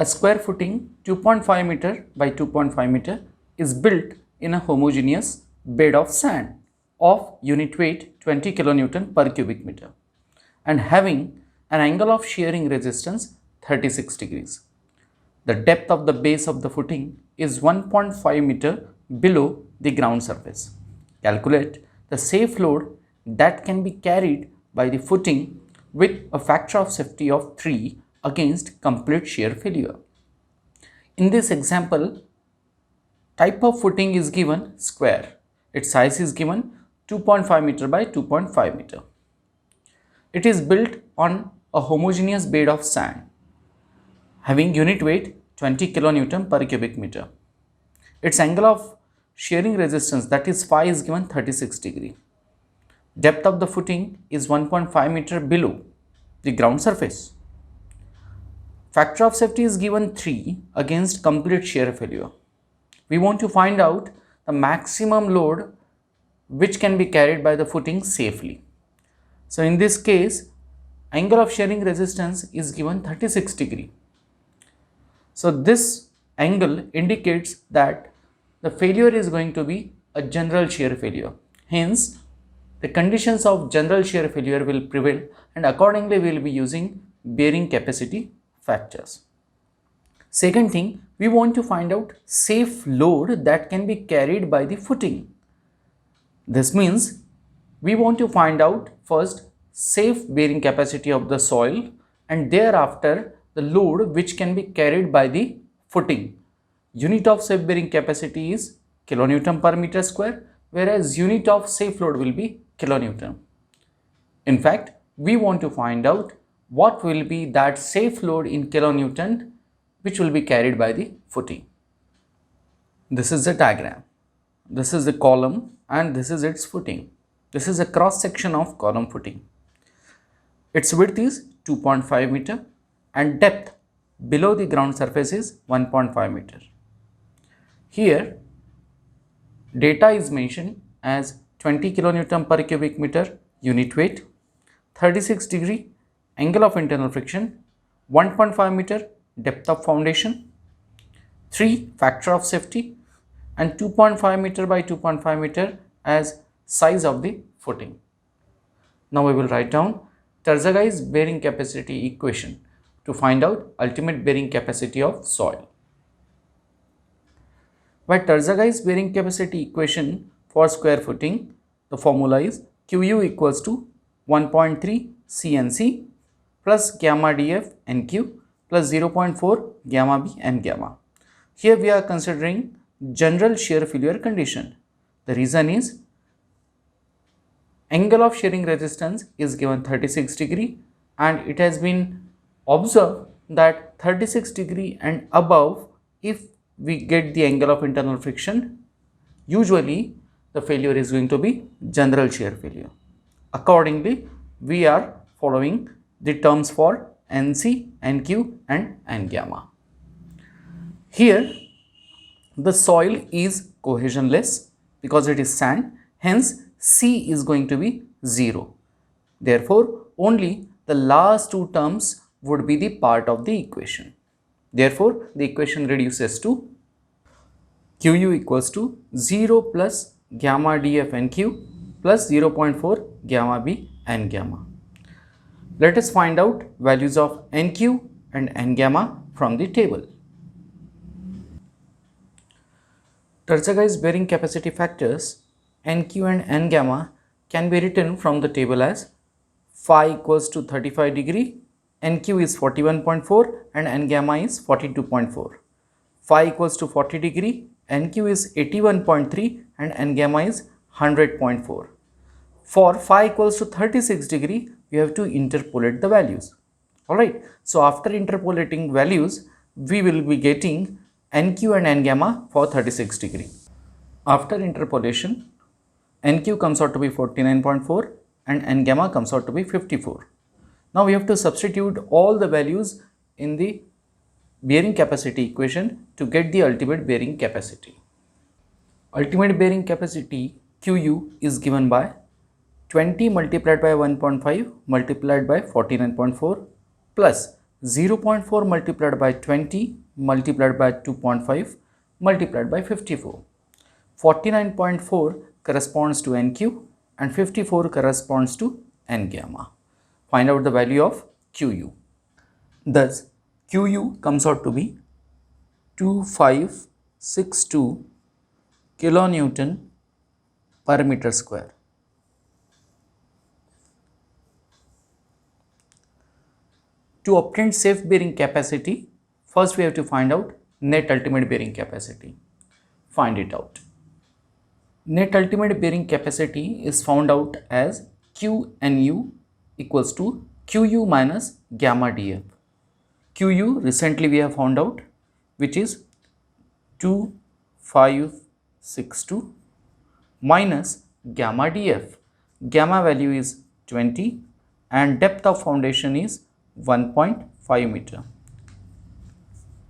A square footing 2.5 meter by 2.5 meter is built in a homogeneous bed of sand of unit weight 20 kilonewton per cubic meter and having an angle of shearing resistance 36 degrees. The depth of the base of the footing is 1.5 meter below the ground surface. Calculate the safe load that can be carried by the footing with a factor of safety of 3 against complete shear failure. In this example, type of footing is given square. Its size is given 2.5 meter by 2.5 meter. It is built on a homogeneous bed of sand having unit weight 20 kilonewton per cubic meter. Its angle of shearing resistance, that is phi, is given 36 degree. Depth of the footing is 1.5 meter below the ground surface. Factor of safety is given 3 against complete shear failure. We want to find out the maximum load which can be carried by the footing safely. So in this case, angle of shearing resistance is given 36 degree. So this angle indicates that the failure is going to be a general shear failure. Hence, the conditions of general shear failure will prevail, and accordingly we will be using bearing capacity factors. Second thing, we want to find out safe load that can be carried by the footing. This means we want to find out first safe bearing capacity of the soil and thereafter the load which can be carried by the footing. Unit of safe bearing capacity is kilonewton per meter square, whereas unit of safe load will be kilonewton. In fact, we want to find out what will be that safe load in kilonewton which will be carried by the footing. This is the diagram. This is the column and this is its footing. This is a cross section of column footing. Its width is 2.5 meter and depth below the ground surface is 1.5 meter. Here data is mentioned as 20 kilonewton per cubic meter unit weight, 36 degree angle of internal friction, 1.5 meter depth of foundation, 3 factor of safety and 2.5 meter by 2.5 meter as size of the footing. Now we will write down Terzaghi's bearing capacity equation to find out ultimate bearing capacity of soil. By Terzaghi's bearing capacity equation for square footing, the formula is Qu equals to 1.3 CNC plus gamma df NQ plus 0.4 gamma b and gamma. Here we are considering general shear failure condition. The reason is angle of shearing resistance is given 36 degree and it has been observed that 36 degree and above, if we get the angle of internal friction, usually the failure is going to be general shear failure. Accordingly, we are following the terms for NC, NQ and N gamma. Here the soil is cohesionless because it is sand, hence C is going to be 0. Therefore, only the last two terms would be the part of the equation. Therefore, the equation reduces to Qu equals to 0 plus gamma df NQ plus 0.4 gamma b N gamma. Let us find out values of NQ and N gamma from the table. Terzaghi's bearing capacity factors NQ and N gamma can be written from the table as phi equals to 35 degree, NQ is 41.4 and N gamma is 42.4. Phi equals to 40 degree, NQ is 81.3 and N gamma is 100.4. For phi equals to 36 degree, we have to interpolate the values. Alright, so after interpolating values, we will be getting NQ and N gamma for 36 degree. After interpolation, NQ comes out to be 49.4 and N gamma comes out to be 54. Now we have to substitute all the values in the bearing capacity equation to get the ultimate bearing capacity. Ultimate bearing capacity Qu is given by 20 multiplied by 1.5 multiplied by 49.4 plus 0.4 multiplied by 20 multiplied by 2.5 multiplied by 54. 49.4 corresponds to NQ and 54 corresponds to N gamma. Find out the value of QU. Thus, QU comes out to be 2562 kilonewton per meter square. To obtain safe bearing capacity, first we have to find out net ultimate bearing capacity. Find it out. Net ultimate bearing capacity is found out as QNU equals to QU minus gamma dF. QU recently we have found out, which is 2562 minus gamma dF. Gamma value is 20 and depth of foundation is 1.5 meter.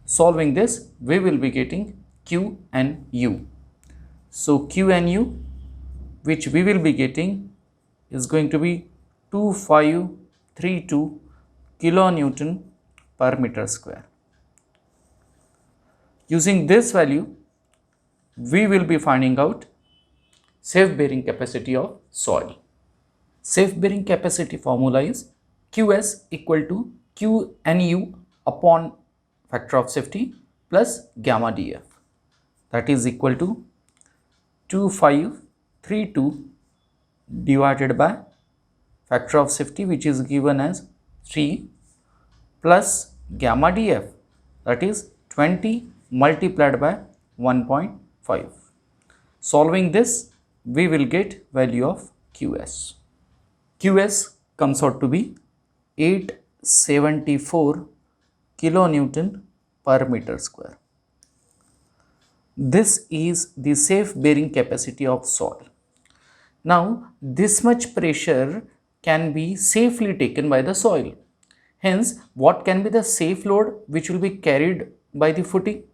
Solving this, we will be getting QNU. So QNU, which we will be getting, is going to be 2532 kilonewton per meter square. Using this value, we will be finding out safe bearing capacity of soil. Safe bearing capacity formula is QS equal to QNU upon factor of safety plus gamma dF. That is equal to 2532 divided by factor of safety, which is given as 3, plus gamma dF, that is 20 multiplied by 1.5. Solving this, we will get value of QS. QS comes out to be 874 kilonewton per meter square. This is the safe bearing capacity of soil. Now, this much pressure can be safely taken by the soil. Hence, what can be the safe load which will be carried by the footing?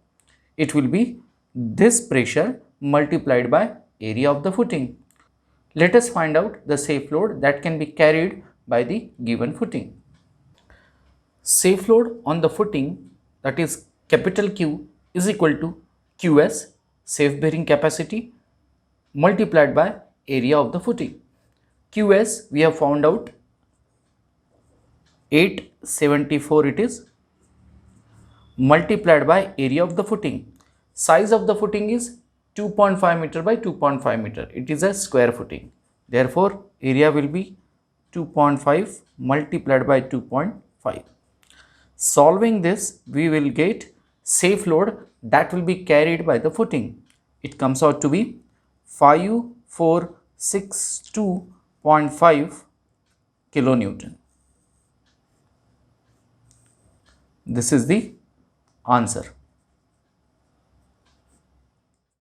It will be this pressure multiplied by area of the footing. Let us find out the safe load that can be carried by the given footing. Safe load on the footing, that is capital Q, is equal to QS, safe bearing capacity, multiplied by area of the footing. QS we have found out 874 it is, multiplied by area of the footing. Size of the footing is 2.5 meter by 2.5 meter. It is a square footing. Therefore, area will be 2.5 multiplied by 2.5. Solving this, we will get safe load that will be carried by the footing. It comes out to be 5462.5 kilonewton. This is the answer.